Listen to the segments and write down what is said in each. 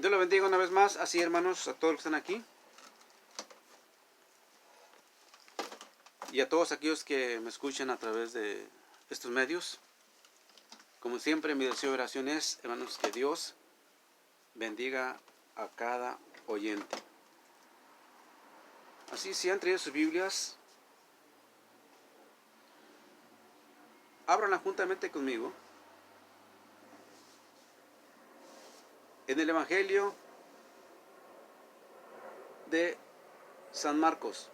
Dios lo bendiga una vez más, así hermanos, a todos los que están aquí. Y a todos aquellos que me escuchan a través de estos medios. Como siempre, mi deseo de oración es, hermanos, que Dios bendiga a cada oyente. Así, si han traído sus Biblias, ábranla juntamente conmigo en el Evangelio de San Marcos.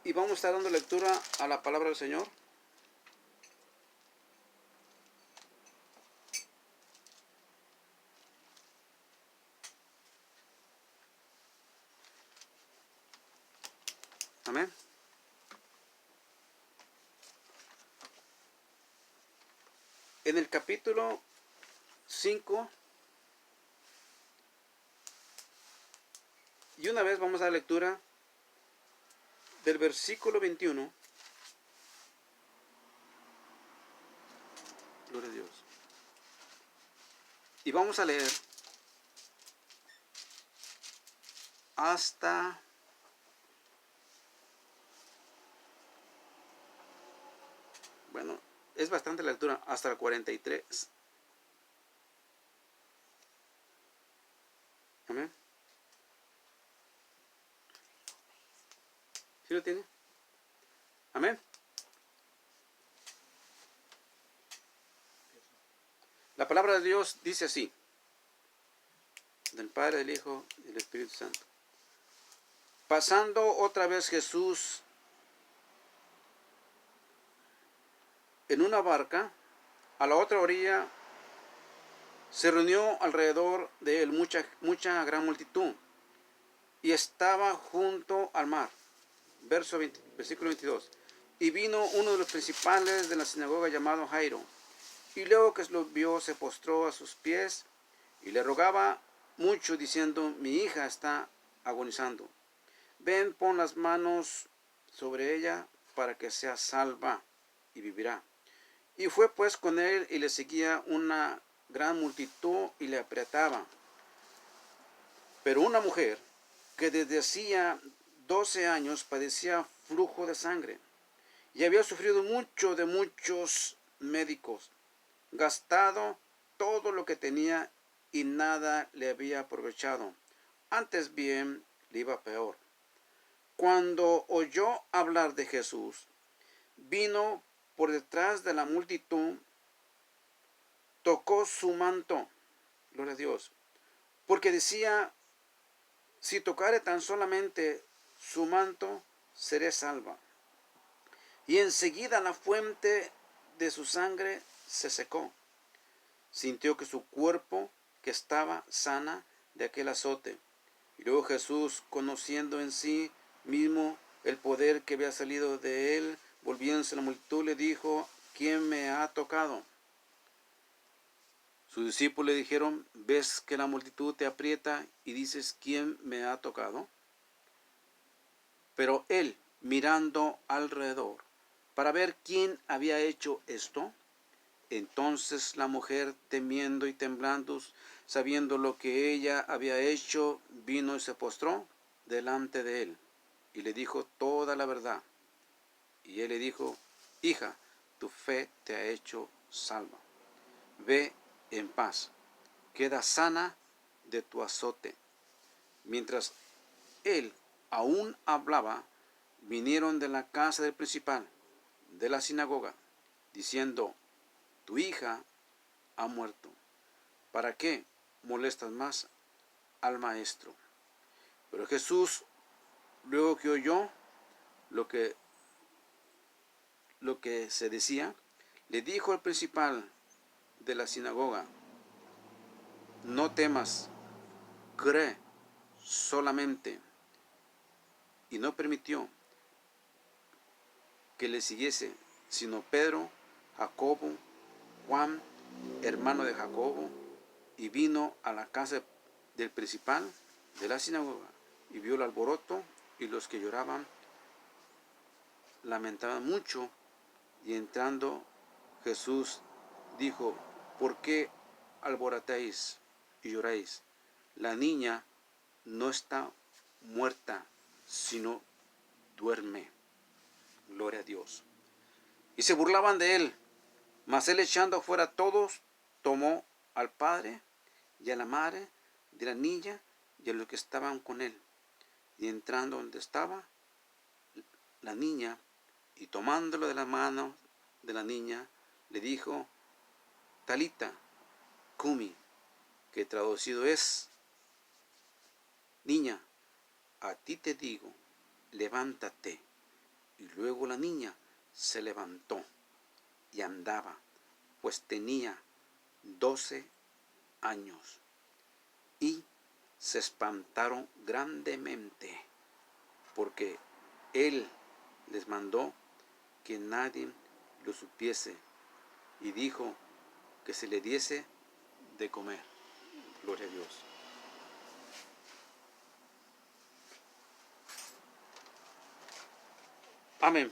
Y vamos a estar dando lectura a la palabra del Señor. Amén. En el capítulo 5, y una vez vamos a dar lectura del versículo 21. Gloria a Dios. Y vamos a leer hasta es bastante la lectura, hasta el 43. Amén. ¿Sí lo tiene? Amén. La palabra de Dios dice así: del Padre, del Hijo y del Espíritu Santo. Pasando otra vez Jesús en una barca, a la otra orilla se reunió alrededor de él mucha gran multitud, y estaba junto al mar. Versículo 22. Y vino uno de los principales de la sinagoga llamado Jairo, y luego que lo vio se postró a sus pies y le rogaba mucho, diciendo: mi hija está agonizando. Ven, pon las manos sobre ella para que sea salva y vivirá. Y fue pues con él, y le seguía una gran multitud y le apretaba. Pero una mujer que desde hacía 12 años padecía flujo de sangre, y había sufrido mucho de muchos médicos, gastado todo lo que tenía, y nada le había aprovechado, antes bien le iba peor. Cuando oyó hablar de Jesús, vino por detrás de la multitud, tocó su manto, gloria a Dios, porque decía: si tocare tan solamente su manto, seré salva. Y enseguida la fuente de su sangre se secó. Sintió que su cuerpo, que estaba sana de aquel azote. Y luego Jesús, conociendo en sí mismo el poder que había salido de él, volviéndose a la multitud, le dijo: ¿quién me ha tocado? Sus discípulos le dijeron: ¿ves que la multitud te aprieta y dices: ¿quién me ha tocado? Pero él, mirando alrededor para ver quién había hecho esto, entonces la mujer, temiendo y temblando, sabiendo lo que ella había hecho, vino y se postró delante de él, y le dijo toda la verdad. Y él le dijo: hija, tu fe te ha hecho salva. Ve en paz, queda sana de tu azote. Mientras él aún hablaba, vinieron de la casa del principal de la sinagoga, diciendo: tu hija ha muerto. ¿Para qué molestas más al maestro? Pero Jesús, luego que oyó lo que se decía, le dijo al principal de la sinagoga: no temas, cree solamente. Y no permitió que le siguiese, sino Pedro, Jacobo, Juan, hermano de Jacobo, y vino a la casa del principal de la sinagoga, y vio el alboroto y los que lloraban, lamentaban mucho, y entrando Jesús dijo: ¿por qué alborotáis y lloráis? La niña no está muerta, sino duerme. Gloria a Dios. Y se burlaban de él. Mas él, echando afuera a todos, tomó al padre y a la madre de la niña y a los que estaban con él. Y entrando donde estaba la niña, y tomándolo de la mano de la niña, le dijo: Talita cumi, que traducido es: niña, a ti te digo, levántate. Y luego la niña se levantó y andaba, pues tenía 12 años. Y se espantaron grandemente, porque él les mandó que nadie lo supiese, y dijo que se le diese de comer. Gloria a Dios. Amén.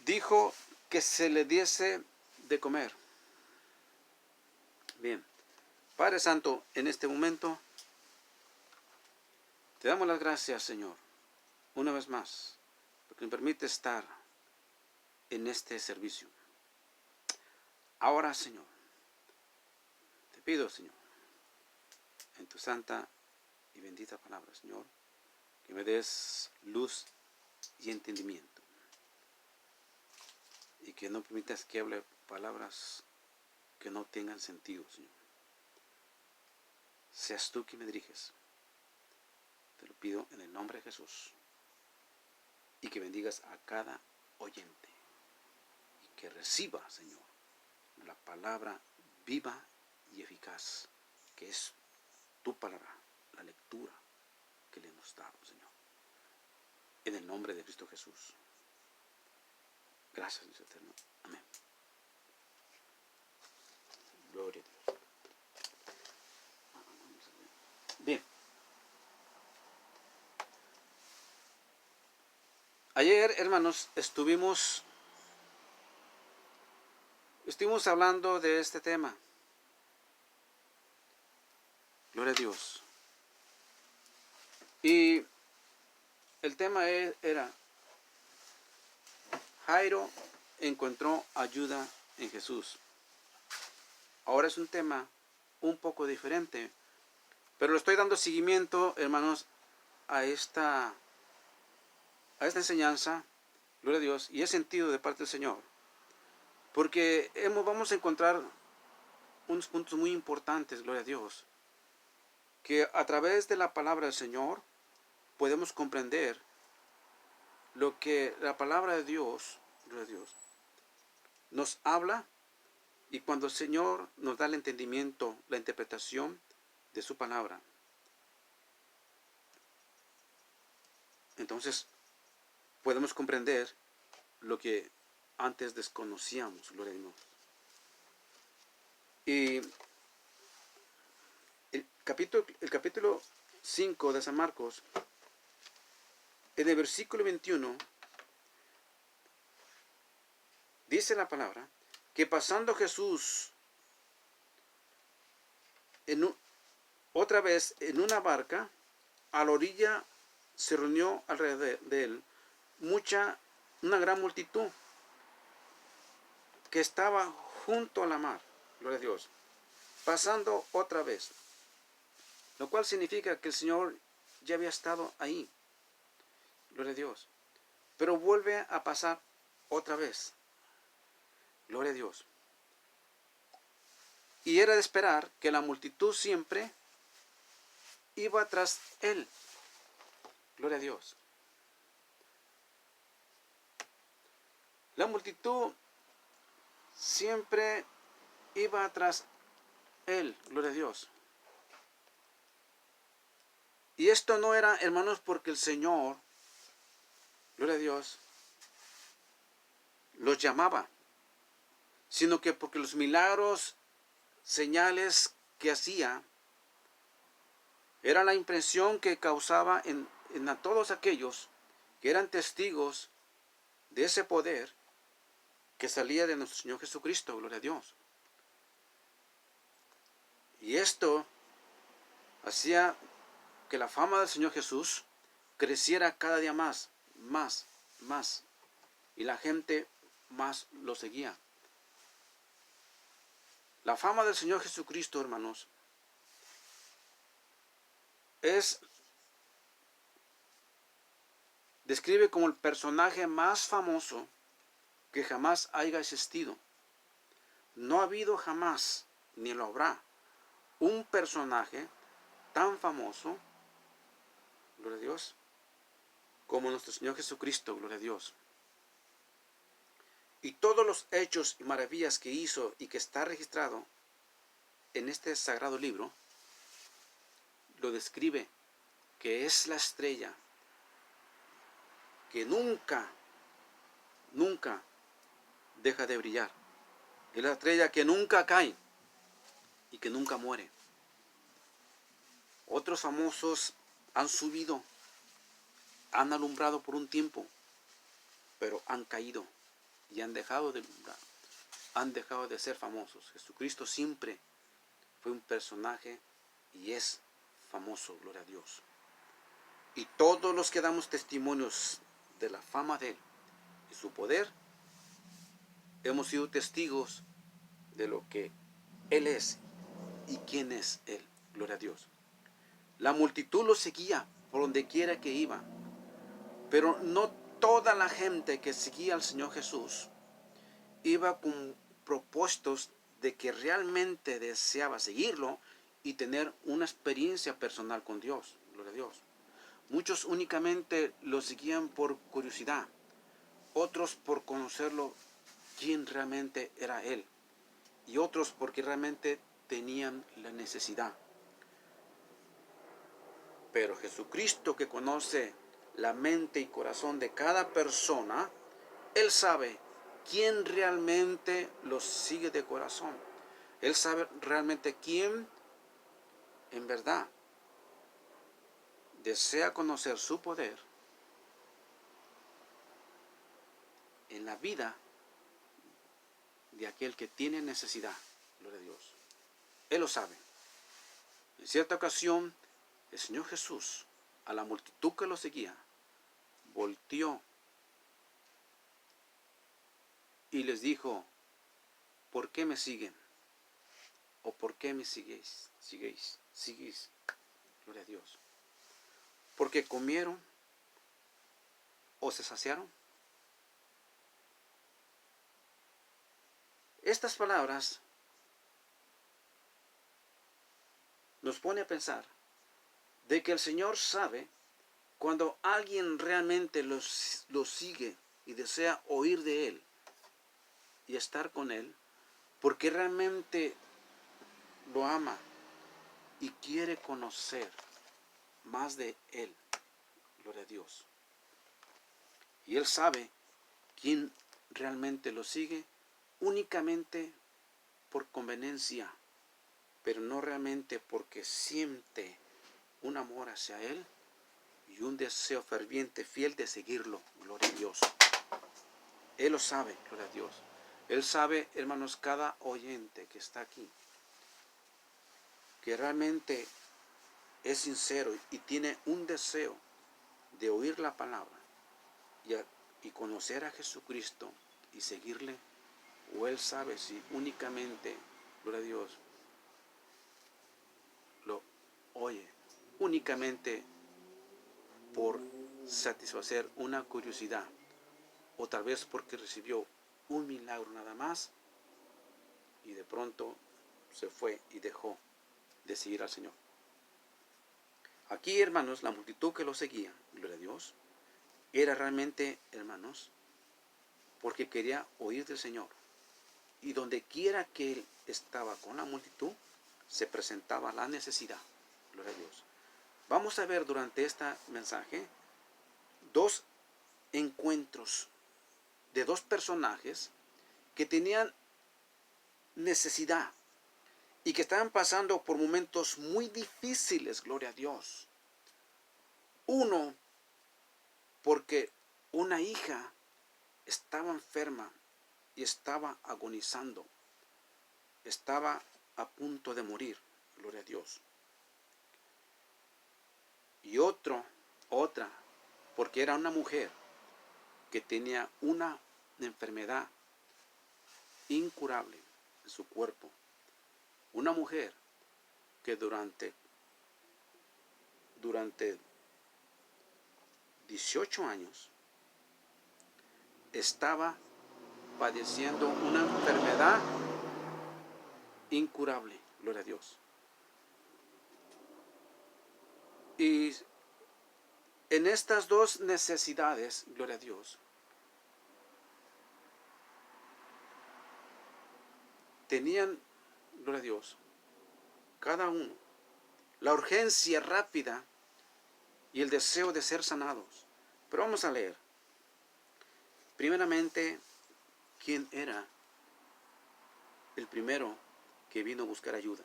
Dijo que se le diese de comer. Bien. Padre Santo, en este momento te damos las gracias, Señor, una vez más, porque me permite estar en este servicio. Ahora, Señor, te pido, Señor, en tu santa y bendita palabra, Señor, que me des luz y entendimiento, y que no permitas que hable palabras que no tengan sentido, Señor. Seas tú quien me diriges. Te lo pido en el nombre de Jesús. Y que bendigas a cada oyente. Y que reciba, Señor, la palabra viva y eficaz, que es tu palabra, la lectura que le hemos dado, Señor. En el nombre de Cristo Jesús. Gracias, Dios eterno. Amén. Gloria a Dios. Bien. Ayer, hermanos, estuvimos hablando de este tema. Gloria a Dios. Y el tema era: Jairo encontró ayuda en Jesús. Ahora es un tema un poco diferente, pero le estoy dando seguimiento, hermanos, a esta enseñanza, gloria a Dios, y es sentido de parte del Señor, porque vamos a encontrar unos puntos muy importantes, gloria a Dios, que a través de la palabra del Señor podemos comprender lo que la palabra de Dios, gloria a Dios, nos habla, y cuando el Señor nos da el entendimiento, la interpretación de su palabra, entonces podemos comprender lo que antes desconocíamos, gloria a Dios. Y el capítulo 5 de San Marcos, en el versículo 21, dice la palabra que pasando Jesús otra vez en una barca, a la orilla se reunió alrededor de él una gran multitud que estaba junto a la mar, gloria a Dios, pasando otra vez, lo cual significa que el Señor ya había estado ahí, gloria a Dios, pero vuelve a pasar otra vez, gloria a Dios. Y era de esperar que la multitud siempre iba tras él, gloria a Dios. La multitud siempre iba tras él, gloria a Dios. Y esto no era, hermanos, porque el Señor, gloria a Dios, los llamaba, sino que porque los milagros, señales que hacía, era la impresión que causaba en a todos aquellos que eran testigos de ese poder que salía de nuestro Señor Jesucristo, gloria a Dios. Y esto hacía que la fama del Señor Jesús creciera cada día más, más. Y la gente más lo seguía. La fama del Señor Jesucristo, hermanos, describe como el personaje más famoso que jamás haya existido. No ha habido jamás, ni lo habrá, un personaje tan famoso, gloria a Dios, como nuestro Señor Jesucristo, gloria a Dios. Y todos los hechos y maravillas que hizo y que está registrado en este sagrado libro, lo describe que es la estrella que nunca deja de brillar. Es la estrella que nunca cae y que nunca muere. Otros famosos han subido, han alumbrado por un tiempo, pero han caído y han dejado de alumbrar, han dejado de ser famosos. Jesucristo siempre fue un personaje y es famoso, gloria a Dios. Y todos los que damos testimonios de la fama de Él y su poder, hemos sido testigos de lo que Él es y quién es Él, gloria a Dios. La multitud lo seguía por donde quiera que iba, pero no toda la gente que seguía al Señor Jesús iba con propósitos de que realmente deseaba seguirlo y tener una experiencia personal con Dios, gloria a Dios. Muchos únicamente lo seguían por curiosidad, otros por conocerlo, quién realmente era Él, y otros porque realmente tenían la necesidad. Pero Jesucristo, que conoce la mente y corazón de cada persona, Él sabe quién realmente los sigue de corazón. Él sabe realmente quién en verdad desea conocer su poder en la vida de aquel que tiene necesidad. Gloria a Dios. Él lo sabe. En cierta ocasión, el Señor Jesús, a la multitud que lo seguía, volteó y les dijo: ¿por qué me siguen? ¿O por qué me seguís? Gloria a Dios. ¿Porque comieron o se saciaron? Estas palabras nos pone a pensar de que el Señor sabe cuando alguien realmente lo sigue y desea oír de Él y estar con Él, porque realmente lo ama y quiere conocer más de Él. Gloria a Dios. Y Él sabe quién realmente lo sigue únicamente por conveniencia, pero no realmente porque siente un amor hacia Él y un deseo ferviente, fiel de seguirlo. Gloria a Dios. Él lo sabe, gloria a Dios. Él sabe, hermanos, cada oyente que está aquí, que realmente es sincero y tiene un deseo de oír la palabra y conocer a Jesucristo y seguirle, o Él sabe si únicamente, gloria a Dios, lo oye únicamente por satisfacer una curiosidad, o tal vez porque recibió un milagro nada más y de pronto se fue y dejó de seguir al Señor. Aquí, hermanos, la multitud que lo seguía, gloria a Dios, era realmente, hermanos, porque quería oír del Señor. Y donde quiera que Él estaba con la multitud, se presentaba la necesidad. Gloria a Dios. Vamos a ver durante este mensaje dos encuentros de dos personajes que tenían necesidad y que estaban pasando por momentos muy difíciles, gloria a Dios. Uno porque una hija estaba enferma y estaba agonizando, estaba a punto de morir, gloria a Dios. Y otra, porque era una mujer que tenía una enfermedad incurable en su cuerpo. Una mujer que durante 18 años estaba padeciendo una enfermedad incurable, gloria a Dios. Y en estas dos necesidades, gloria a Dios, tenían, gloria a Dios, cada uno la urgencia rápida y el deseo de ser sanados. Pero vamos a leer. Primeramente, ¿quién era el primero que vino a buscar ayuda?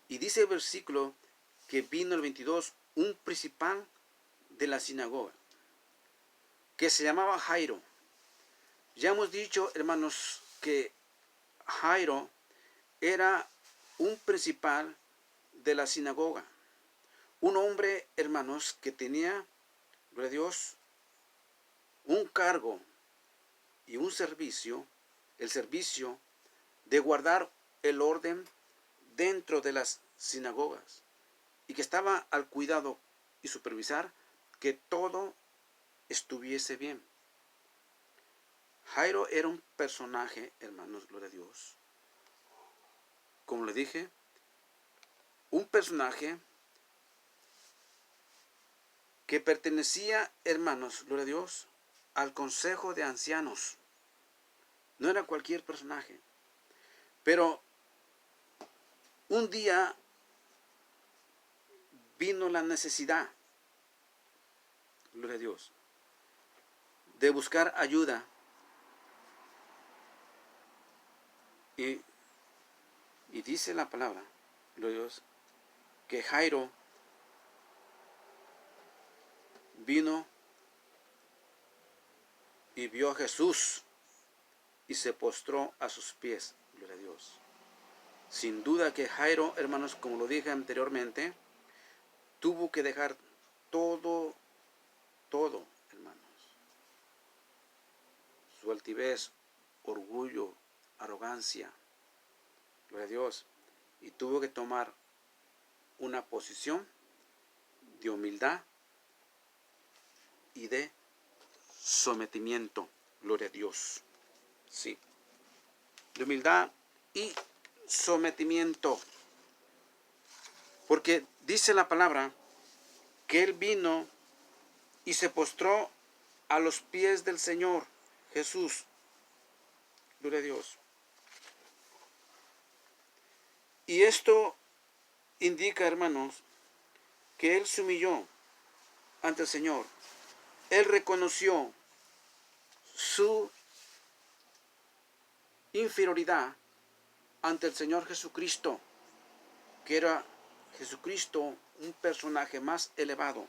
Y dice el versículo que vino el 22, un principal de la sinagoga, que se llamaba Jairo. Ya hemos dicho, hermanos, que Jairo era un principal de la sinagoga. Un hombre, hermanos, que tenía, gloria a Dios, un cargo y un servicio, el servicio de guardar el orden dentro de las sinagogas, y que estaba al cuidado y supervisar que todo estuviese bien. Jairo era un personaje, hermanos, gloria a Dios, como le dije, un personaje que pertenecía, hermanos, gloria a Dios, al consejo de ancianos. No era cualquier personaje. Pero un día vino la necesidad, gloria a Dios, de buscar ayuda. Y dice la palabra, gloria a Dios, que Jairo vino y vio a Jesús y se postró a sus pies, gloria a Dios. Sin duda que Jairo, hermanos, como lo dije anteriormente, tuvo que dejar todo, hermanos. Su altivez, orgullo, arrogancia, gloria a Dios, y tuvo que tomar una posición de humildad y de sometimiento, gloria a Dios. Sí, de humildad y sometimiento. Porque dice la palabra que él vino y se postró a los pies del Señor Jesús. Gloria a Dios. Y esto indica, hermanos, que él se humilló ante el Señor. Él reconoció su inferioridad ante el Señor Jesucristo, que era Jesucristo un personaje más elevado.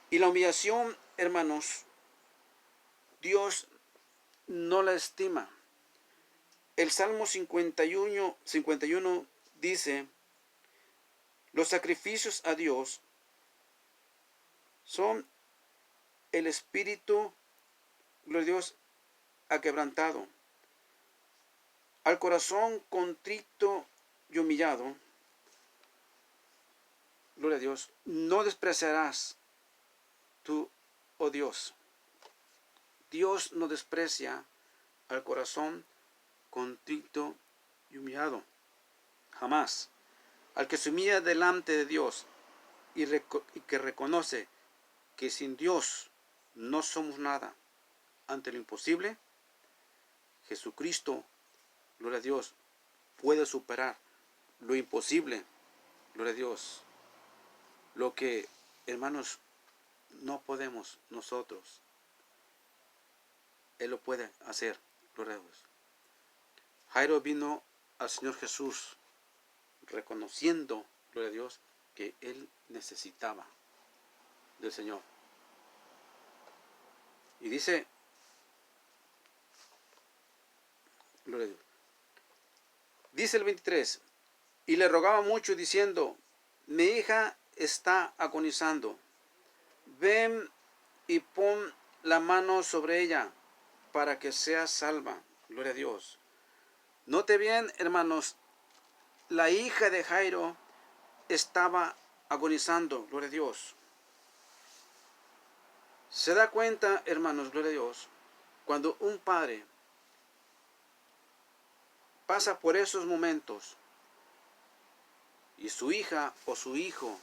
Y la humillación, hermanos, Dios no la estima. El Salmo 51 dice: los sacrificios a Dios son el espíritu, gloria a Dios, aquebrantado. Al corazón contrito y humillado, gloria a Dios, no despreciarás tú, oh Dios. Dios no desprecia al corazón contrito y humillado. Jamás. Al que se humilla delante de Dios y que reconoce que sin Dios no somos nada ante lo imposible, Jesucristo, gloria a Dios, puede superar lo imposible, gloria a Dios. Lo que, hermanos, no podemos nosotros, Él lo puede hacer, gloria a Dios. Jairo vino al Señor Jesús reconociendo, gloria a Dios, que él necesitaba del Señor. Y dice, gloria a Dios, dice el 23, y le rogaba mucho diciendo, mi hija está agonizando, ven y pon la mano sobre ella para que sea salva. Gloria a Dios. Note bien, hermanos, la hija de Jairo estaba agonizando. Gloria a Dios. Se da cuenta, hermanos, gloria a Dios, cuando un padre pasa por esos momentos y su hija o su hijo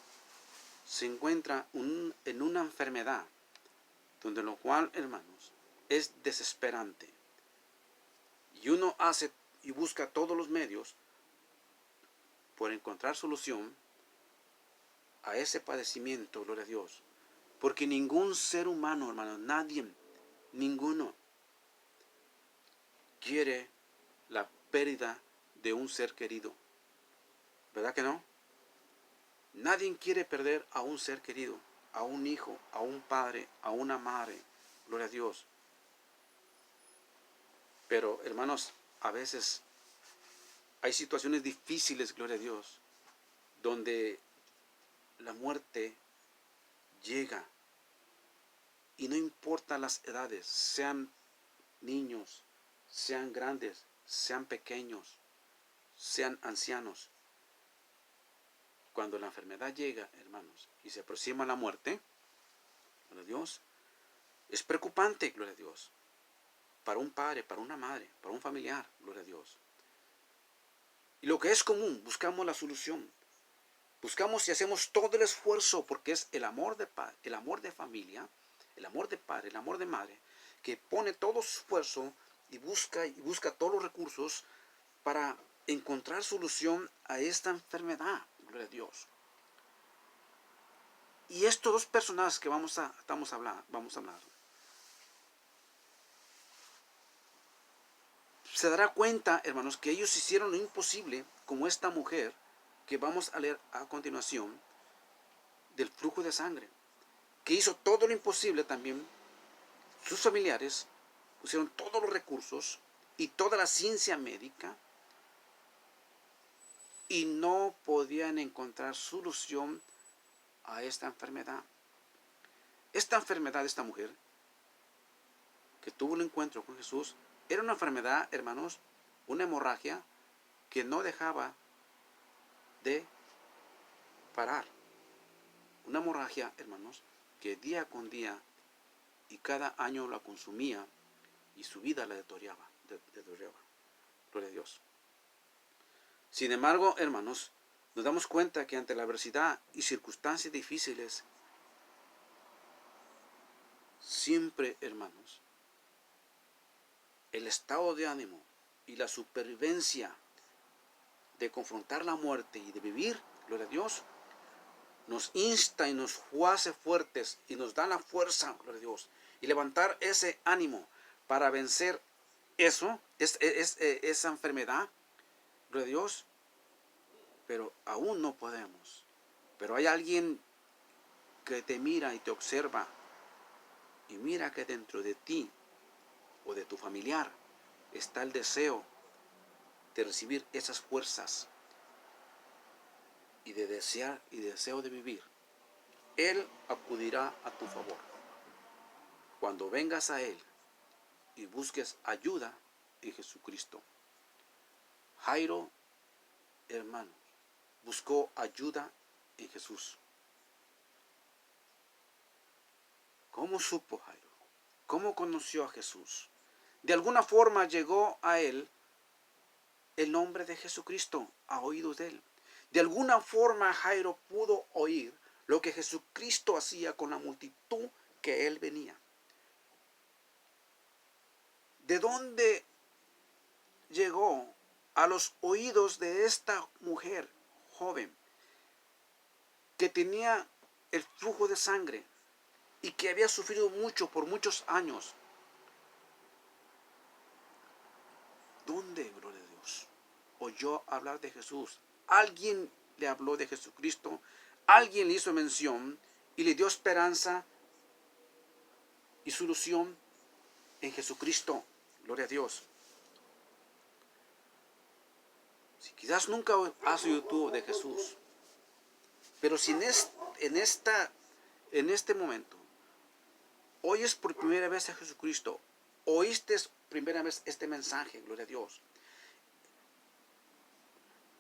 se encuentra en una enfermedad, donde lo cual, hermanos, es desesperante. Y uno hace y busca todos los medios por encontrar solución a ese padecimiento, gloria a Dios. Porque ningún ser humano, hermanos, nadie, ninguno, quiere la pérdida de un ser querido. ¿Verdad que no? Nadie quiere perder a un ser querido, a un hijo, a un padre, a una madre. Gloria a Dios. Pero, hermanos, a veces hay situaciones difíciles, gloria a Dios, donde la muerte llega. Y no importa las edades, sean niños, sean grandes, sean pequeños, sean ancianos. Cuando la enfermedad llega, hermanos, y se aproxima la muerte, gloria a Dios, es preocupante, gloria a Dios, para un padre, para una madre, para un familiar, gloria a Dios. Y lo que es común, buscamos la solución. Buscamos y hacemos todo el esfuerzo porque es el amor de padre, el amor de familia, el amor de padre, el amor de madre, que pone todo su esfuerzo y busca todos los recursos para encontrar solución a esta enfermedad, gloria a Dios. Y estos dos personajes que vamos a hablar, se dará cuenta, hermanos, que ellos hicieron lo imposible, como esta mujer que vamos a leer a continuación, del flujo de sangre, que hizo todo lo imposible también. Sus familiares pusieron todos los recursos y toda la ciencia médica y no podían encontrar solución a esta enfermedad. Esta enfermedad de esta mujer que tuvo el encuentro con Jesús era una enfermedad, hermanos, una hemorragia que no dejaba de parar. Una hemorragia, hermanos, que día con día y cada año la consumía y su vida la deterioraba. Gloria a Dios. Sin embargo, hermanos, nos damos cuenta que ante la adversidad y circunstancias difíciles, siempre, hermanos, el estado de ánimo y la supervivencia de confrontar la muerte y de vivir, gloria a Dios, nos insta y nos hace fuertes y nos da la fuerza, gloria a Dios, y levantar ese ánimo para vencer esa enfermedad, gloria a Dios, pero aún no podemos. Pero hay alguien que te mira y te observa y mira que dentro de ti o de tu familiar está el deseo de recibir esas fuerzas y de desear y deseo de vivir. Él acudirá a tu favor. Cuando vengas a Él y busques ayuda en Jesucristo. Jairo, hermanos, buscó ayuda en Jesús. ¿Cómo supo Jairo? ¿Cómo conoció a Jesús? De alguna forma llegó a él el nombre de Jesucristo a oídos de él. De alguna forma Jairo pudo oír lo que Jesucristo hacía con la multitud que él venía. ¿De dónde llegó a los oídos de esta mujer joven que tenía el flujo de sangre y que había sufrido mucho por muchos años? ¿Dónde, gloria a Dios, oyó hablar de Jesús? Alguien le habló de Jesucristo, alguien le hizo mención y le dio esperanza y solución en Jesucristo. Gloria a Dios. Si quizás nunca has oído tú de Jesús, pero si en este momento oyes por primera vez a Jesucristo, oíste primera vez este mensaje, gloria a Dios,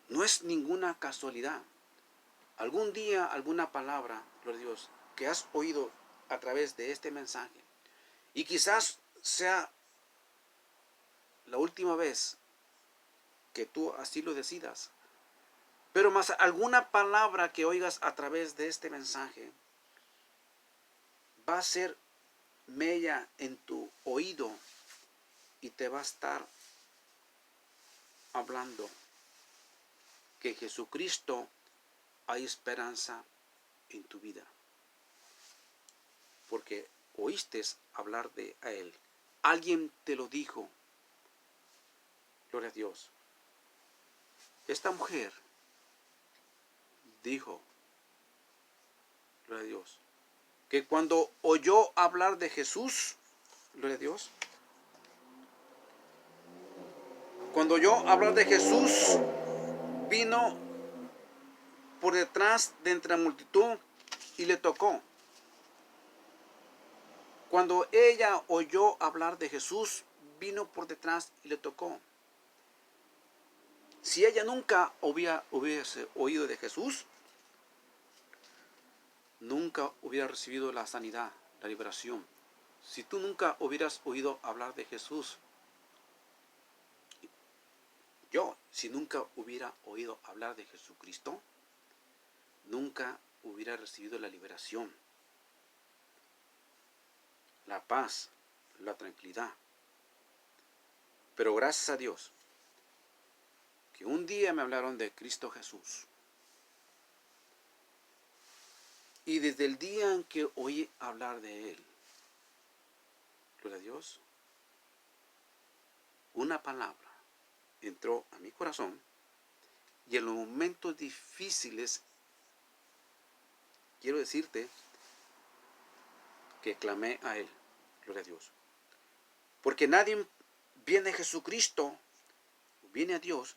no es ninguna casualidad. Algún día, alguna palabra, gloria a Dios, que has oído a través de este mensaje, y quizás sea la última vez que tú así lo decidas, pero más alguna palabra que oigas a través de este mensaje va a ser mella en tu oído y te va a estar hablando que Jesucristo hay esperanza en tu vida, porque oíste hablar de a Él. Alguien te lo dijo. Gloria a Dios. Esta mujer dijo, gloria a Dios, que cuando oyó hablar de Jesús, gloria a Dios, cuando oyó hablar de Jesús, vino por detrás de entre la multitud y le tocó. Cuando ella oyó hablar de Jesús, vino por detrás y le tocó. Si ella nunca hubiese oído de Jesús, nunca hubiera recibido la sanidad, la liberación. Si tú nunca hubieras oído hablar de Jesús, si nunca hubiera oído hablar de Jesucristo, nunca hubiera recibido la liberación, la paz, la tranquilidad. Pero gracias a Dios, que un día me hablaron de Cristo Jesús. Y desde el día en que oí hablar de Él, gloria a Dios, una palabra entró a mi corazón, y en los momentos difíciles, quiero decirte que clamé a Él, gloria a Dios. Porque nadie viene a Jesucristo, viene a Dios,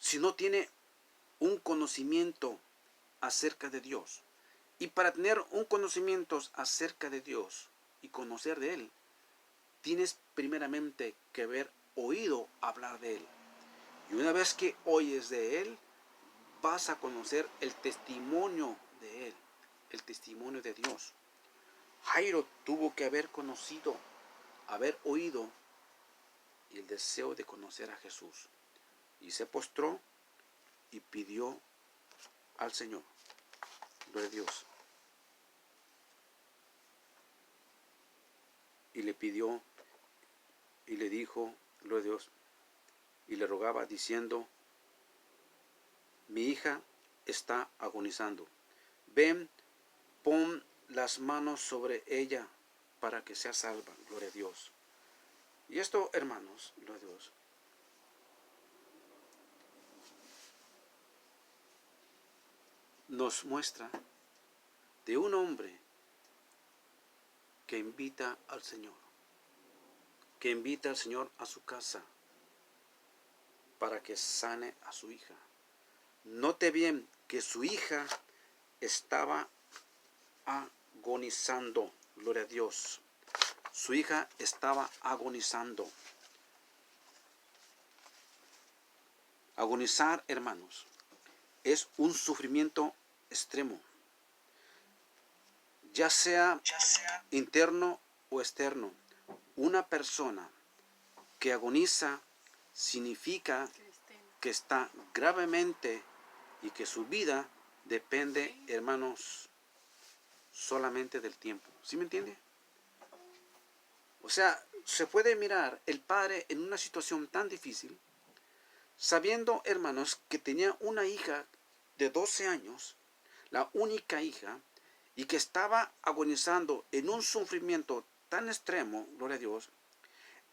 si no tiene un conocimiento acerca de Dios. Y para tener un conocimiento acerca de Dios y conocer de Él, tienes primeramente que haber oído hablar de Él. Y una vez que oyes de Él, vas a conocer el testimonio de Él, el testimonio de Dios. Jairo tuvo que haber conocido, haber oído y el deseo de conocer a Jesús. Y se postró y pidió al Señor. Gloria a Dios. Y le pidió y le dijo, gloria a Dios, y le rogaba diciendo, mi hija está agonizando. Ven, pon las manos sobre ella para que sea salva. Gloria a Dios. Y esto, hermanos, gloria a Dios, nos muestra de un hombre que invita al Señor, que invita al Señor a su casa para que sane a su hija. Note bien que su hija estaba agonizando, gloria a Dios. Su hija estaba agonizando. Agonizar, hermanos, es un sufrimiento extremo, ya sea interno o externo. Una persona que agoniza significa que está gravemente y que su vida depende, hermanos, solamente del tiempo. ¿Sí me entiende? O sea, se puede mirar el padre en una situación tan difícil, sabiendo, hermanos, que tenía una hija de 12 años, la única hija, y que estaba agonizando en un sufrimiento tan extremo, gloria a Dios.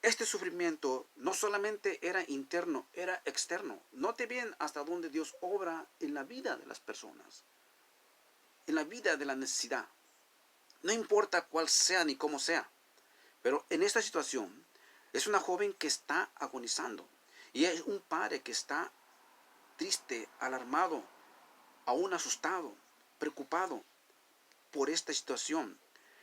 Este sufrimiento no solamente era interno, era externo. Note bien hasta dónde Dios obra en la vida de las personas, en la vida de la necesidad. No importa cuál sea ni cómo sea, Pero en esta situación es una joven que está agonizando. Y es un padre que está triste, alarmado, aún asustado, preocupado por esta situación.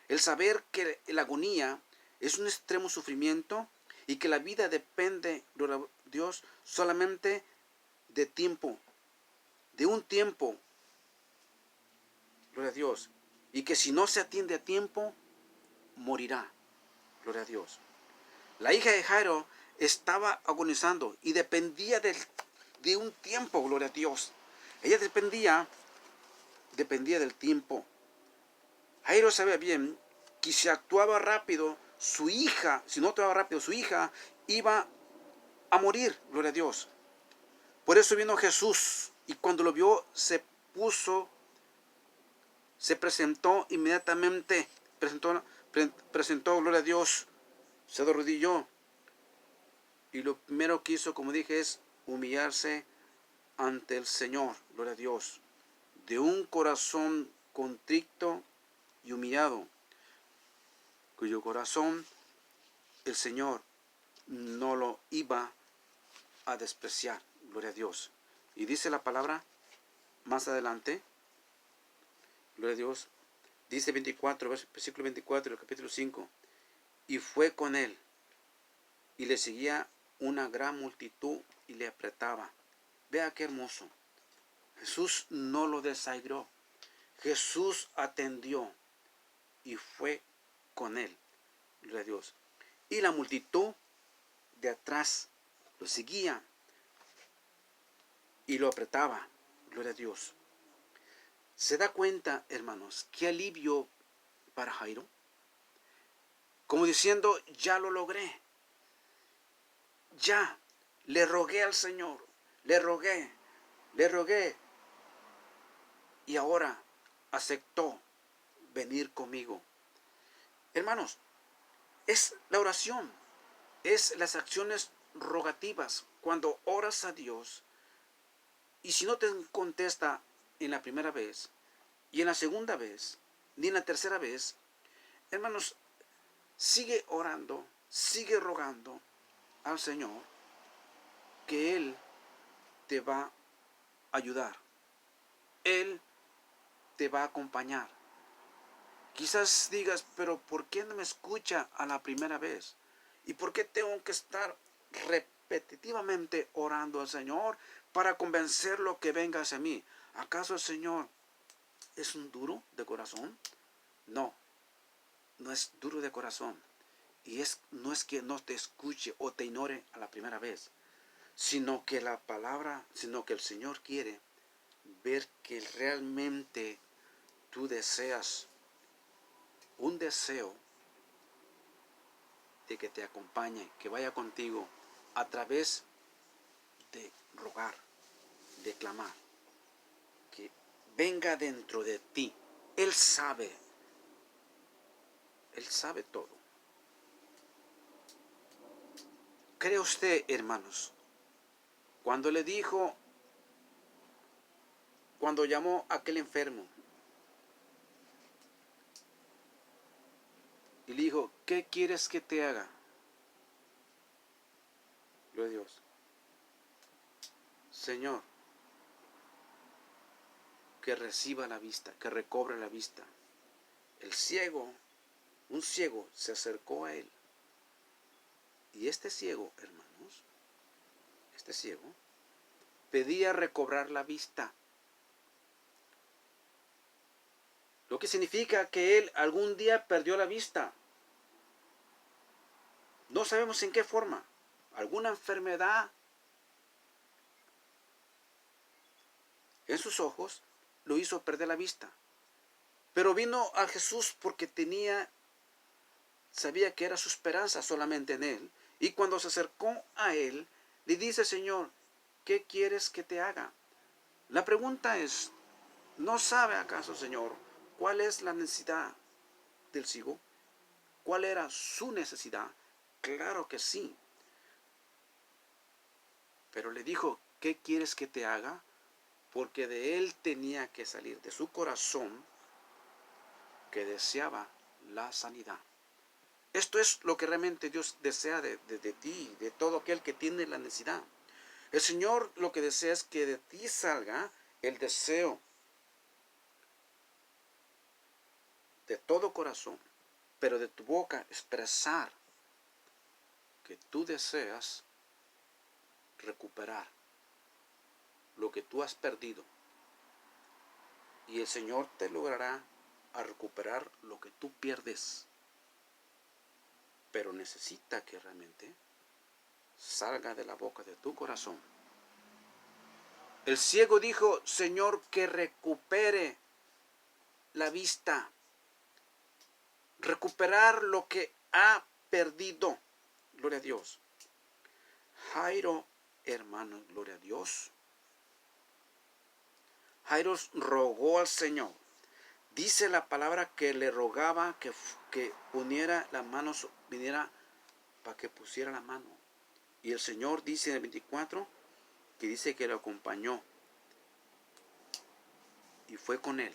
El saber que la agonía es un extremo sufrimiento y que la vida depende, gloria a Dios, solamente de tiempo, de un tiempo, gloria a Dios, y que si no se atiende a tiempo, morirá, gloria a Dios. La hija de Jairo estaba agonizando y dependía de un tiempo, gloria a Dios. Ella dependía del tiempo. Jairo sabía bien que si actuaba rápido, su hija, si no actuaba rápido, su hija iba a morir, gloria a Dios. Por eso vino Jesús y cuando lo vio se presentó inmediatamente, presentó, gloria a Dios, se arrodilló y lo primero que hizo, como dije, es humillarse ante el Señor, gloria a Dios, de un corazón contrito y humillado, cuyo corazón el Señor no lo iba a despreciar, gloria a Dios. Y dice la palabra más adelante, gloria a Dios, dice 24, versículo 24 del capítulo 5, y fue con él, y le seguía una gran multitud y le apretaba. Vea qué hermoso. Jesús no lo desairó. Jesús atendió y fue con él, gloria a Dios. Y la multitud de atrás lo seguía y lo apretaba, gloria a Dios. ¿Se da cuenta, hermanos, qué alivio para Jairo? Como diciendo, ya lo logré. Ya, le rogué al Señor, le rogué, y ahora aceptó venir conmigo. Hermanos, es la oración, es las acciones rogativas. Cuando oras a Dios, y si no te contesta en la primera vez, y en la segunda vez, ni en la tercera vez, hermanos, sigue orando, sigue rogando al Señor que Él te va a ayudar. Él te va a acompañar. Quizás digas, pero ¿por qué no me escucha a la primera vez? ¿Y por qué tengo que estar repetitivamente orando al Señor para convencerlo que venga hacia mí? ¿Acaso el Señor es un duro de corazón? No, no es duro de corazón. Y no es que no te escuche o te ignore a la primera vez, sino que el Señor quiere ver que realmente tú deseas un deseo de que te acompañe, que vaya contigo a través de rogar, de clamar, que venga dentro de ti. Él sabe todo. ¿Cree usted, hermanos, cuando llamó a aquel enfermo y le dijo, ¿qué quieres que te haga? Gloria a Dios. Señor, que reciba la vista, que recobre la vista. Un ciego se acercó a él. Y este ciego, hermanos, pedía recobrar la vista. Lo que significa que él algún día perdió la vista. No sabemos en qué forma. Alguna enfermedad en sus ojos lo hizo perder la vista. Pero vino a Jesús porque sabía que era su esperanza solamente en él. Y cuando se acercó a él, le dice, Señor, ¿qué quieres que te haga? La pregunta es, ¿no sabe acaso, Señor, cuál es la necesidad del ciego? ¿Cuál era su necesidad? Claro que sí. Pero le dijo, ¿qué quieres que te haga? Porque de él tenía que salir, de su corazón, que deseaba la sanidad. Esto es lo que realmente Dios desea de ti, de todo aquel que tiene la necesidad. El Señor lo que desea es que de ti salga el deseo de todo corazón, pero de tu boca expresar que tú deseas recuperar lo que tú has perdido. Y el Señor te logrará a recuperar lo que tú pierdes. Pero necesita que realmente salga de la boca de tu corazón. El ciego dijo, Señor, que recupere la vista. Recuperar lo que ha perdido. Gloria a Dios. Jairo, hermanos, gloria a Dios. Jairo rogó al Señor. Dice la palabra que le rogaba que poniera las manos, viniera para que pusiera la mano. Y el Señor dice en el 24 que dice que lo acompañó y fue con él.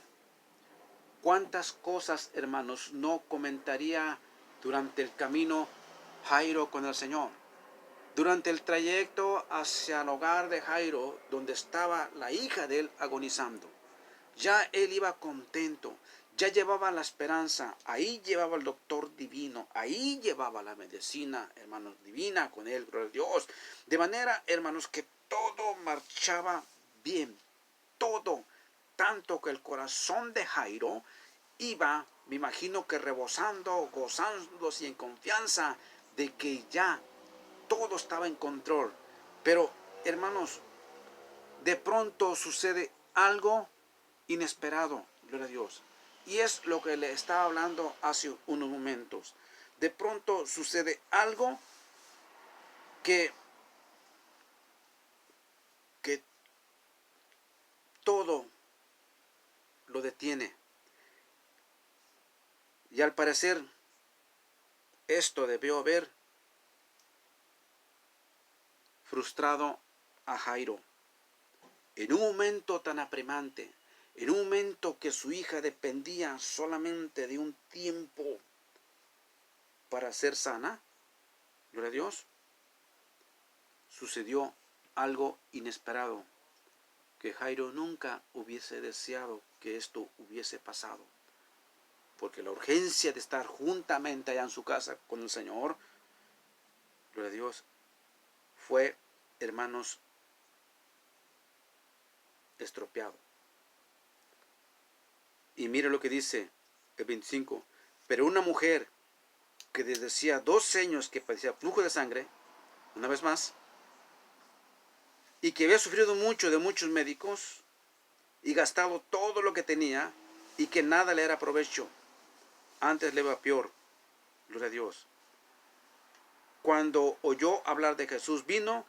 ¿Cuántas cosas, hermanos, no comentaría durante el camino Jairo con el Señor? Durante el trayecto hacia el hogar de Jairo, donde estaba la hija de él agonizando, ya él iba contento, ya llevaba la esperanza, ahí llevaba el doctor divino, ahí llevaba la medicina, hermanos, divina con él, gloria a Dios. De manera, hermanos, que todo marchaba bien, todo, tanto que el corazón de Jairo iba, me imagino que rebosando, gozándose y en confianza de que ya todo estaba en control. Pero, hermanos, de pronto sucede algo inesperado, gloria a Dios. Y es lo que le estaba hablando hace unos momentos. De pronto sucede algo que todo lo detiene. Y al parecer, esto debió haber frustrado a Jairo. En un momento tan apremiante, en un momento que su hija dependía solamente de un tiempo para ser sana, gloria a Dios, sucedió algo inesperado que Jairo nunca hubiese deseado que esto hubiese pasado. Porque la urgencia de estar juntamente allá en su casa con el Señor, gloria a Dios, fue, hermanos, estropeado. Y mire lo que dice el 25. Pero una mujer que desde hacía 12 años que padecía flujo de sangre, una vez más, y que había sufrido mucho de muchos médicos y gastado todo lo que tenía y que nada le era provecho, antes le iba peor, gloria a Dios. Cuando oyó hablar de Jesús, vino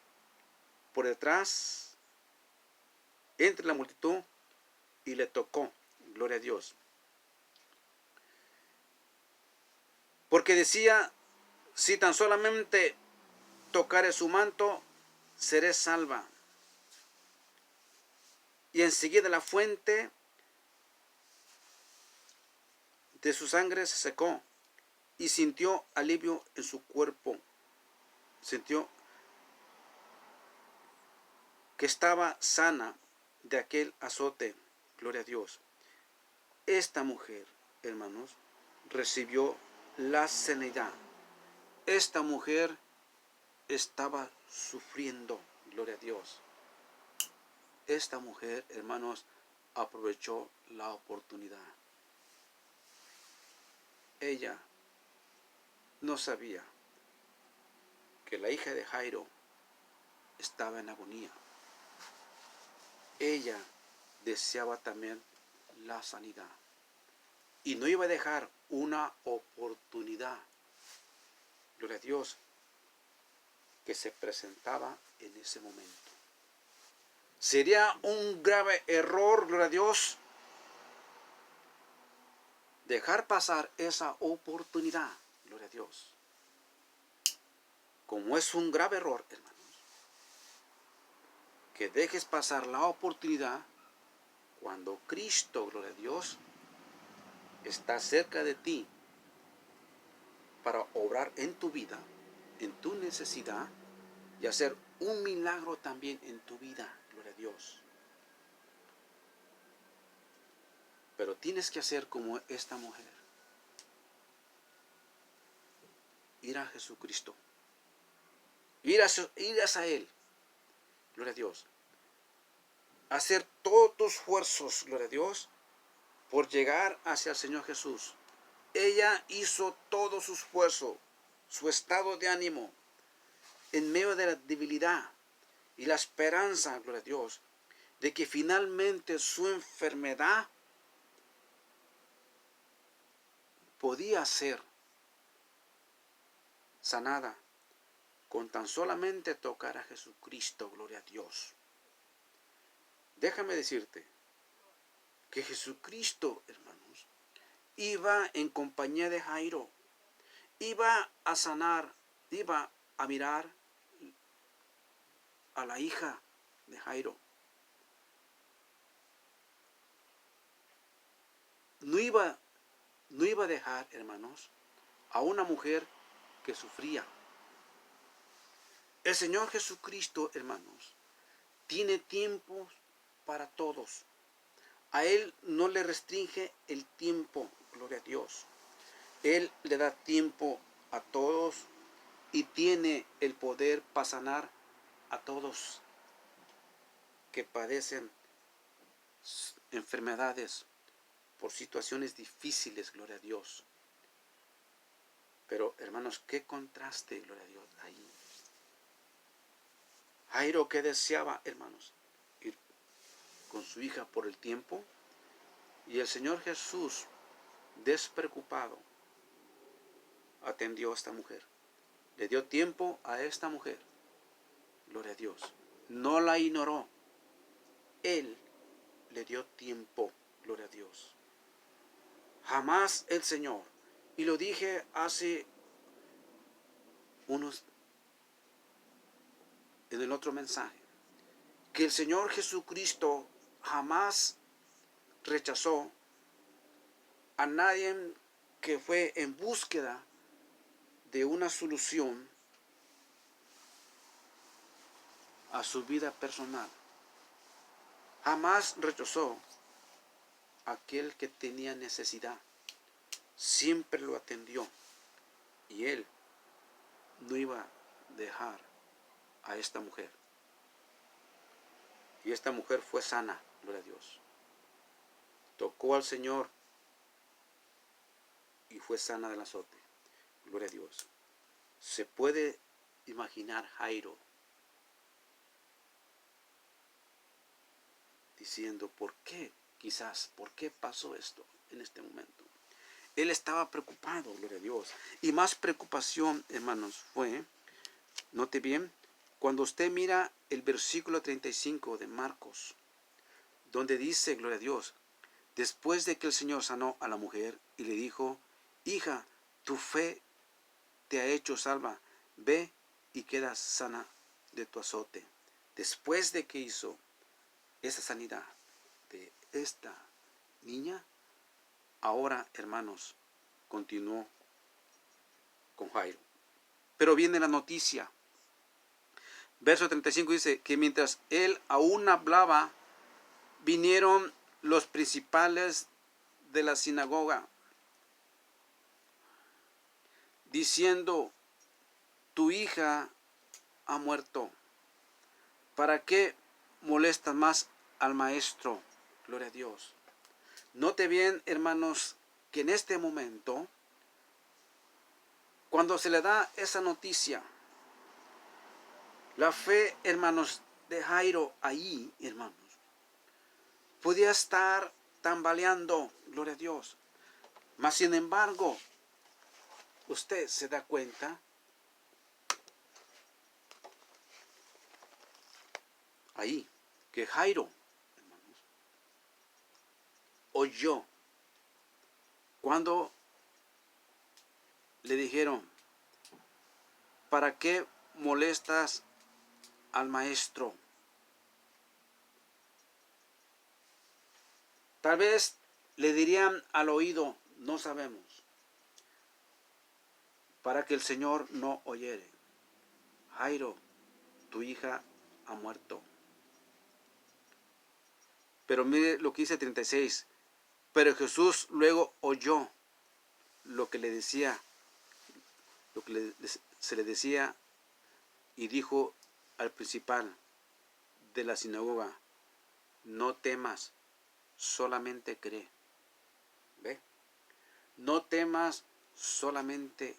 por detrás, entre la multitud, y le tocó, gloria a Dios. Porque decía, si tan solamente tocare su manto, seré salva. Y enseguida la fuente de su sangre se secó y sintió alivio en su cuerpo. Sintió que estaba sana de aquel azote. Gloria a Dios. Esta mujer, hermanos, recibió la sanidad. Esta mujer estaba sufriendo. Gloria a Dios. Esta mujer, hermanos, aprovechó la oportunidad. Ella no sabía que la hija de Jairo estaba en agonía. Ella deseaba también la sanidad y no iba a dejar una oportunidad, gloria a Dios, que se presentaba en ese momento. Sería un grave error, gloria a Dios, dejar pasar esa oportunidad, gloria a Dios. Como es un grave error, hermanos, que dejes pasar la oportunidad cuando Cristo, gloria a Dios, está cerca de ti para obrar en tu vida, en tu necesidad, y hacer un milagro también en tu vida, gloria a Dios. Pero tienes que hacer como esta mujer. Ir a Jesucristo. Ir hacia Él. Gloria a Dios. Hacer todos tus esfuerzos, gloria a Dios, por llegar hacia el Señor Jesús. Ella hizo todo su esfuerzo, su estado de ánimo, en medio de la debilidad y la esperanza, gloria a Dios, de que finalmente su enfermedad podía ser sanada con tan solamente tocar a Jesucristo, gloria a Dios. Déjame decirte que Jesucristo, hermanos, iba en compañía de Jairo, iba a sanar, iba a mirar a la hija de Jairo. No iba a dejar, hermanos, a una mujer que sufría. El Señor Jesucristo, hermanos, tiene tiempo para todos. A Él no le restringe el tiempo, gloria a Dios. Él le da tiempo a todos y tiene el poder para sanar a todos que padecen enfermedades por situaciones difíciles, gloria a Dios. Pero, hermanos, qué contraste, gloria a Dios, ahí. Jairo, que deseaba, hermanos, ir con su hija por el tiempo, y el Señor Jesús, despreocupado, atendió a esta mujer. Le dio tiempo a esta mujer. Gloria a Dios. No la ignoró. Él le dio tiempo. Gloria a Dios. Jamás el Señor, y lo dije hace en el otro mensaje, que el Señor Jesucristo jamás rechazó a nadie que fue en búsqueda de una solución a su vida personal. Jamás rechazó a aquel que tenía necesidad. Siempre lo atendió. Y Él no iba a dejar a esta mujer. Y esta mujer fue sana, gloria a Dios. Tocó al Señor y fue sana del azote. Gloria a Dios. Se puede imaginar Jairo diciendo, ¿por qué? Quizás, ¿por qué pasó esto en este momento? Él estaba preocupado, gloria a Dios. Y más preocupación, hermanos, fue, note bien, cuando usted mira el versículo 35 de Marcos, donde dice, gloria a Dios, después de que el Señor sanó a la mujer y le dijo, hija, tu fe te ha hecho salva, ve y queda sana de tu azote. Después de que hizo esa sanidad de esta niña, ahora, hermanos, continuó con Jairo. Pero viene la noticia. Verso 35 dice que mientras él aún hablaba, vinieron los principales de la sinagoga, diciendo, tu hija ha muerto. ¿Para qué molestas más al maestro? Gloria a Dios. Note bien, hermanos, que en este momento, cuando se le da esa noticia, la fe, hermanos, de Jairo ahí, hermanos, podía estar tambaleando, gloria a Dios. Mas, sin embargo, usted se da cuenta, ahí, que Jairo, hermanos, oyó cuando le dijeron, ¿para qué molestas al maestro? Tal vez le dirían al oído, no sabemos. para que el Señor no oyere. Jairo, tu hija ha muerto. Pero mire lo que dice 36. Pero Jesús luego oyó lo que le decía, se le decía, y dijo al principal de la sinagoga: no temas, solamente cree. ¿Ve? No temas, solamente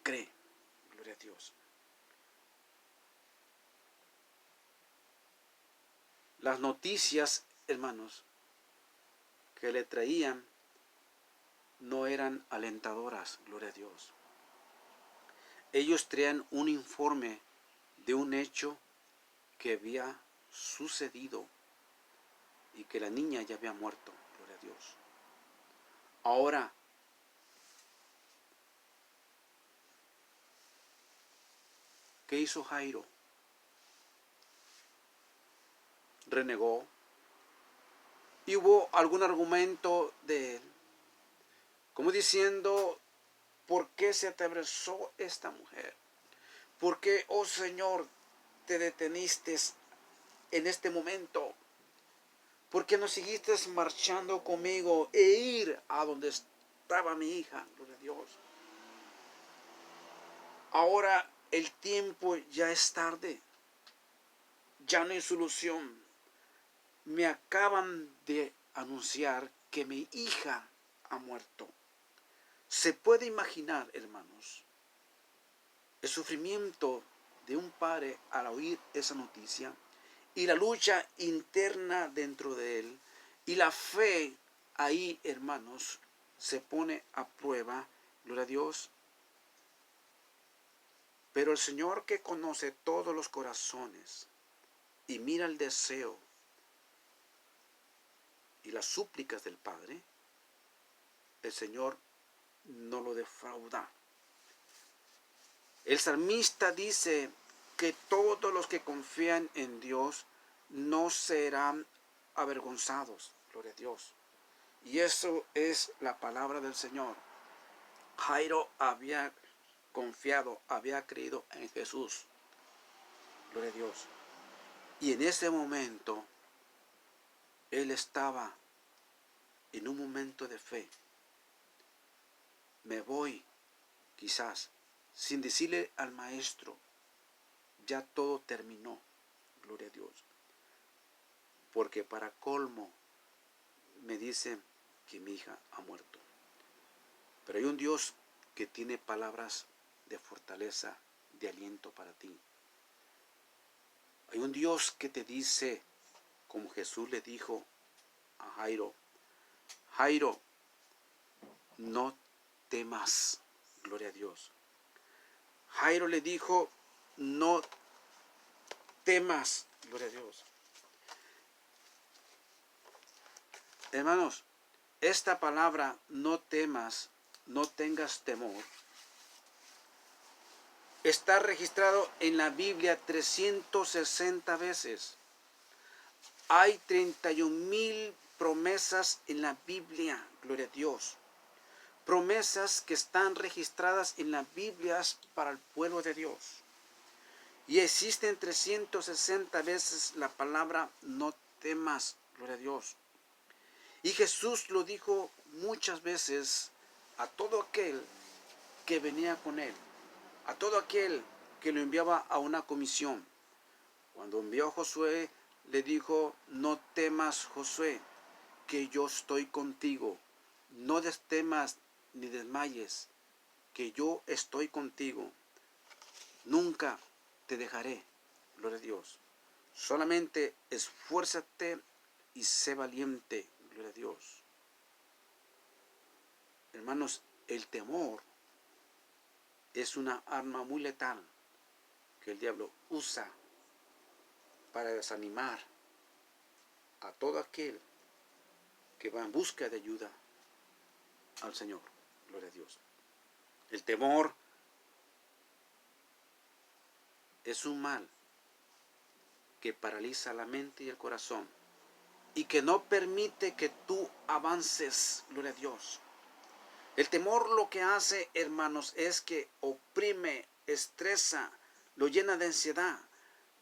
cree. Gloria a Dios. Las noticias, hermanos, que le traían no eran alentadoras, gloria a Dios. Ellos traían un informe de un hecho que había sucedido y que la niña ya había muerto, gloria a Dios. Ahora, ¿qué hizo Jairo? Renegó. Y hubo algún argumento de él, como diciendo: ¿por qué se atravesó esta mujer? ¿Por qué, oh Señor, te deteniste en este momento? ¿Por qué no seguiste marchando conmigo e ir a donde estaba mi hija? Gloria a Dios. Ahora el tiempo ya es tarde. Ya no hay solución. Me acaban de anunciar que mi hija ha muerto. ¿Se puede imaginar, hermanos, el sufrimiento de un padre al oír esa noticia y la lucha interna dentro de él y la fe ahí, hermanos, se pone a prueba? Gloria a Dios. Pero el Señor, que conoce todos los corazones y mira el deseo y las súplicas del Padre, el Señor no lo defrauda. El salmista dice que todos los que confían en Dios no serán avergonzados. Gloria a Dios. Y eso es la palabra del Señor. Jairo había confiado, había creído en Jesús. Gloria a Dios. Y en ese momento, él estaba en un momento de fe. Me voy, quizás, sin decirle al maestro: ya todo terminó. Gloria a Dios. Porque para colmo me dicen que mi hija ha muerto. Pero hay un Dios que tiene palabras de fortaleza, de aliento para ti. Hay un Dios que te dice, como Jesús le dijo a Jairo: Jairo, no temas. Gloria a Dios. Jairo le dijo: no temas. Gloria a Dios. Hermanos, esta palabra no temas, no tengas temor, está registrado en la Biblia 360 veces. Hay 31,000 promesas en la Biblia, gloria a Dios. Promesas que están registradas en las Biblias para el pueblo de Dios. Y existen 360 veces la palabra no temas, gloria a Dios. Y Jesús lo dijo muchas veces a todo aquel que venía con él, a todo aquel que lo enviaba a una comisión. Cuando envió a Josué, le dijo: no temas, Josué, que yo estoy contigo. No temas ni desmayes, que yo estoy contigo. Nunca te dejaré. Gloria a Dios. Solamente esfuérzate y sé valiente. Gloria a Dios. Hermanos, el temor es una arma muy letal que el diablo usa para desanimar a todo aquel que va en busca de ayuda al Señor. Gloria a Dios. El temor es un mal que paraliza la mente y el corazón y que no permite que tú avances. Gloria a Dios. El temor lo que hace, hermanos, es que oprime, estresa, lo llena de ansiedad,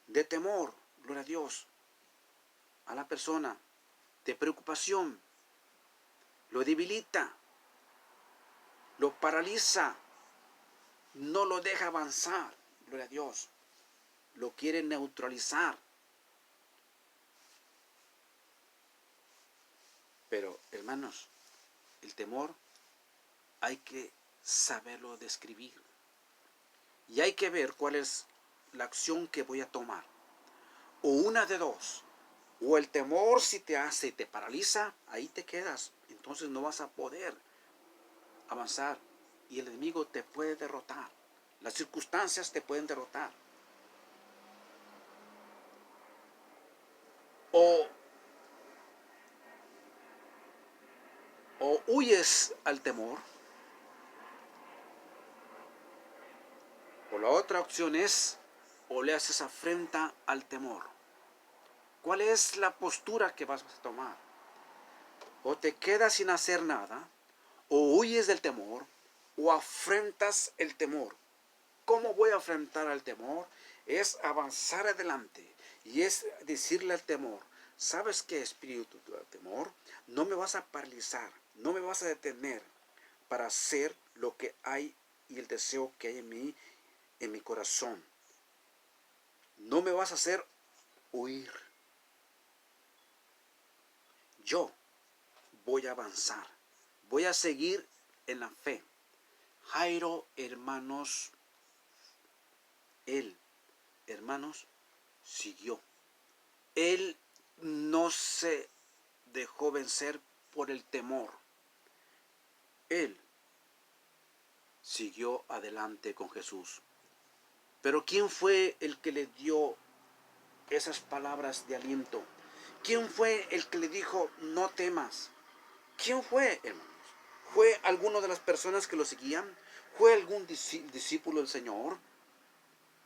de temor, gloria a Dios, a la persona, de preocupación, lo debilita, lo paraliza, no lo deja avanzar, gloria a Dios, lo quiere neutralizar. Pero, hermanos, el temor hay que saberlo describir. Y hay que ver cuál es la acción que voy a tomar. O una de dos. O el temor si te hace y te paraliza, ahí te quedas. Entonces no vas a poder avanzar. Y el enemigo te puede derrotar. Las circunstancias te pueden derrotar. O huyes al temor. O la otra opción es, o le haces afrenta al temor. ¿Cuál es la postura que vas a tomar? O te quedas sin hacer nada, o huyes del temor, o afrentas el temor. ¿Cómo voy a afrontar al temor? Es avanzar adelante y es decirle al temor, ¿sabes qué, espíritu del temor? No me vas a paralizar, no me vas a detener para hacer lo que hay y el deseo que hay en mi corazón. No me vas a hacer huir. Yo voy a avanzar, voy a seguir en la fe. Jairo, hermanos, él, hermanos, siguió. Él no se dejó vencer por el temor. Él siguió adelante con Jesús. Pero ¿quién fue el que le dio esas palabras de aliento? ¿Quién fue el que le dijo, no temas? ¿Quién fue, hermanos? ¿Fue alguno de las personas que lo seguían? ¿Fue algún discípulo del Señor?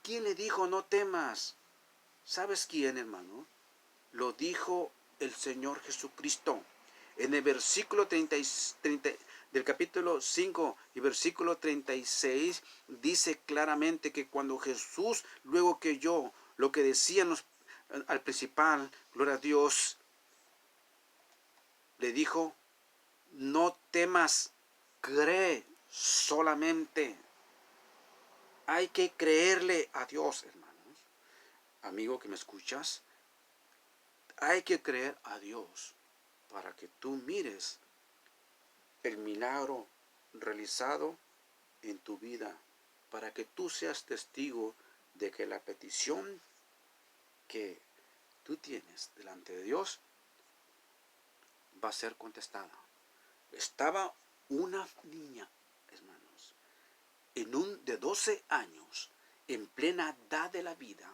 ¿Quién le dijo, no temas? ¿Sabes quién, hermano? Lo dijo el Señor Jesucristo. En el versículo 30 del capítulo 5 y versículo 36 dice claramente que cuando Jesús, luego que oyó lo que decían al principal, gloria a Dios, le dijo, no temas, cree solamente. Hay que creerle a Dios, hermanos. Amigo que me escuchas, hay que creer a Dios para que tú mires el milagro realizado en tu vida, para que tú seas testigo de que la petición que tú tienes delante de Dios va a ser contestada. Estaba una niña, hermanos, de 12 años, en plena edad de la vida,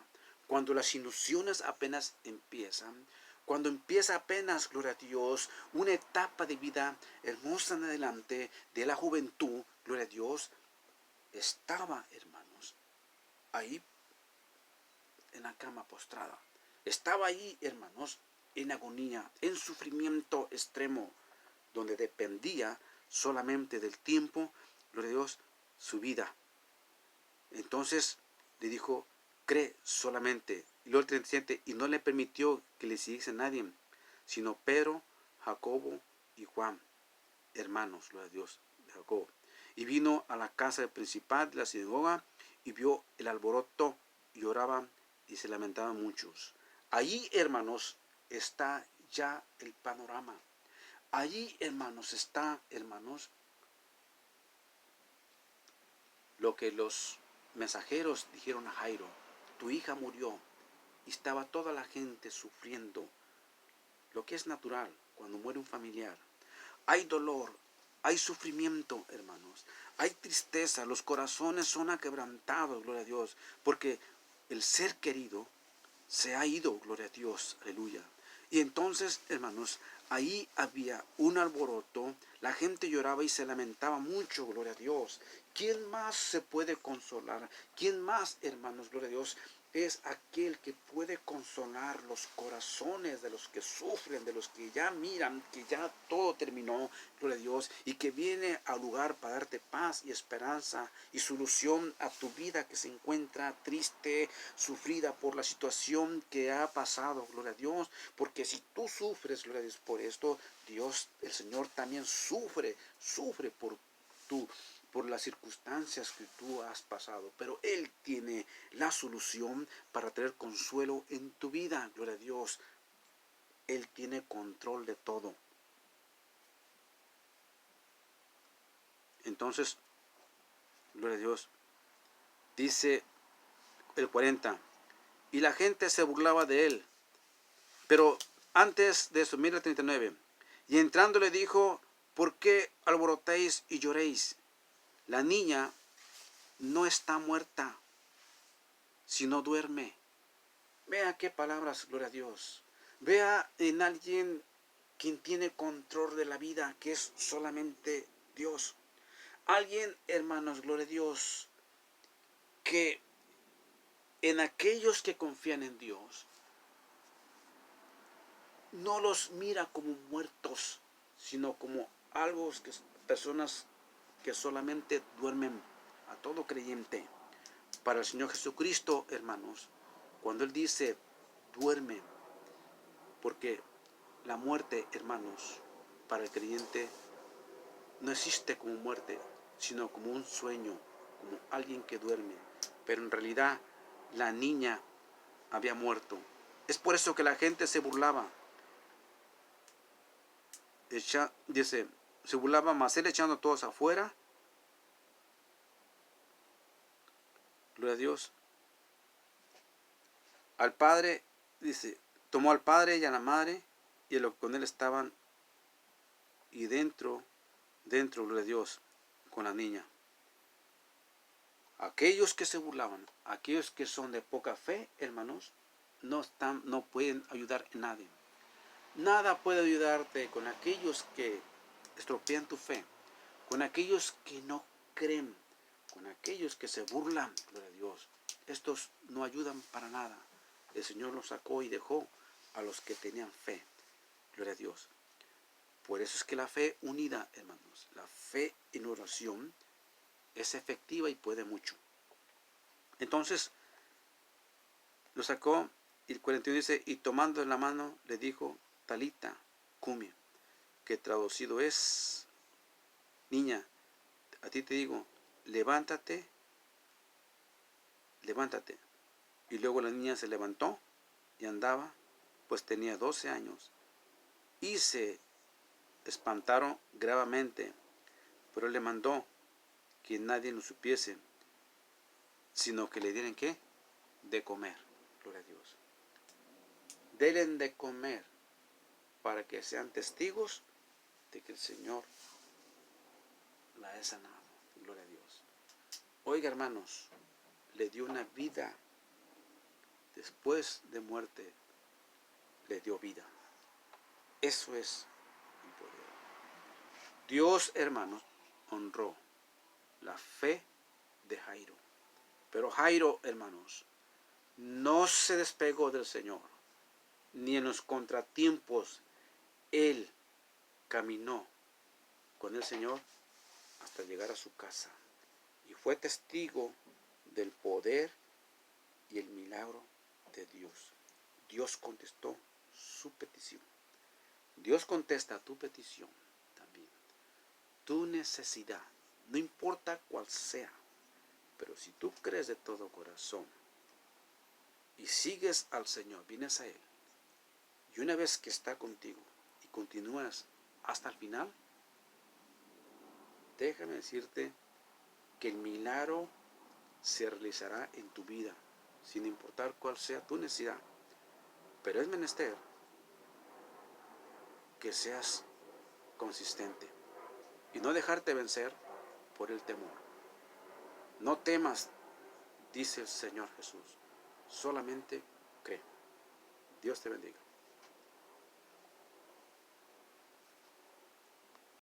cuando las ilusiones apenas empiezan, cuando empieza apenas, gloria a Dios, una etapa de vida hermosa en adelante, de la juventud, gloria a Dios, estaba, hermanos, ahí en la cama postrada. Estaba ahí, hermanos, en agonía, en sufrimiento extremo, donde dependía solamente del tiempo, gloria a Dios, su vida. Entonces le dijo, cree solamente. Y luego el 37, y no le permitió que le siguiese nadie, sino Pedro, Jacobo y Juan, hermanos, gloria a Dios, de Jacobo. Y vino a la casa del principal de la sinagoga y vio el alboroto y lloraban y se lamentaban muchos. Allí, hermanos, está ya el panorama. Allí, hermanos, está, hermanos, lo que los mensajeros dijeron a Jairo, tu hija murió, y estaba toda la gente sufriendo, lo que es natural cuando muere un familiar. Hay dolor, hay sufrimiento, hermanos, hay tristeza, los corazones son aquebrantados, gloria a Dios, porque el ser querido se ha ido, gloria a Dios, aleluya. Y entonces, hermanos, ahí había un alboroto, la gente lloraba y se lamentaba mucho, gloria a Dios. ¿Quién más se puede consolar? ¿Quién más, hermanos, gloria a Dios, es aquel que puede consolar los corazones de los que sufren, de los que ya miran, que ya todo terminó, gloria a Dios, y que viene al lugar para darte paz y esperanza y solución a tu vida que se encuentra triste, sufrida por la situación que ha pasado, gloria a Dios, porque si tú sufres, gloria a Dios, por esto, Dios, el Señor también sufre por las circunstancias que tú has pasado, pero Él tiene la solución para traer consuelo en tu vida, gloria a Dios. Él tiene control de todo. Entonces, gloria a Dios, dice el 40, y la gente se burlaba de él, pero antes de eso, mira el 39, y entrando le dijo, ¿por qué alborotáis y lloréis? La niña no está muerta, sino duerme. Vea qué palabras, gloria a Dios. Vea en alguien quien tiene control de la vida, que es solamente Dios. Alguien, hermanos, gloria a Dios, que en aquellos que confían en Dios, no los mira como muertos, sino como algo que personas que solamente duermen, a todo creyente. Para el Señor Jesucristo, hermanos, cuando Él dice duerme, porque la muerte, hermanos, para el creyente no existe como muerte, sino como un sueño, como alguien que duerme. Pero en realidad la niña había muerto. Es por eso que la gente se burlaba. Dice, se burlaba, mas él echando a todos afuera. Gloria a Dios. Al padre, dice, tomó al padre y a la madre y a los que con él estaban, y dentro, gloria a Dios, con la niña. Aquellos que se burlaban, aquellos que son de poca fe, hermanos, no pueden ayudar en nadie. Nada puede ayudarte con aquellos que estropean tu fe, con aquellos que no creen, con aquellos que se burlan, gloria a Dios. Estos no ayudan para nada. El Señor los sacó y dejó a los que tenían fe, gloria a Dios. Por eso es que la fe unida, hermanos, la fe en oración es efectiva y puede mucho. Entonces, lo sacó y el 41 dice, y tomando en la mano le dijo, Talita cumi, que traducido es, niña, a ti te digo, levántate, levántate. Y luego la niña se levantó y andaba, pues tenía 12 años. Y se espantaron gravemente, pero él le mandó que nadie lo supiese, sino que le dieran ¿qué? De comer. Gloria a Dios. Denle de comer para que sean testigos de que el Señor la ha sanado. Gloria a Dios. Oiga, hermanos, le dio una vida. Después de muerte, le dio vida. Eso es el poder. Dios, hermanos, honró la fe de Jairo. Pero Jairo, hermanos, no se despegó del Señor, ni en los contratiempos. Él caminó con el Señor hasta llegar a su casa y fue testigo del poder y el milagro de Dios. Dios contestó su petición. Dios contesta tu petición también. Tu necesidad, no importa cuál sea, pero si tú crees de todo corazón y sigues al Señor, vienes a Él, y una vez que está contigo y continúas hasta el final, déjame decirte que el milagro se realizará en tu vida, sin importar cuál sea tu necesidad. Pero es menester que seas consistente y no dejarte vencer por el temor. No temas, dice el Señor Jesús, solamente cree. Dios te bendiga.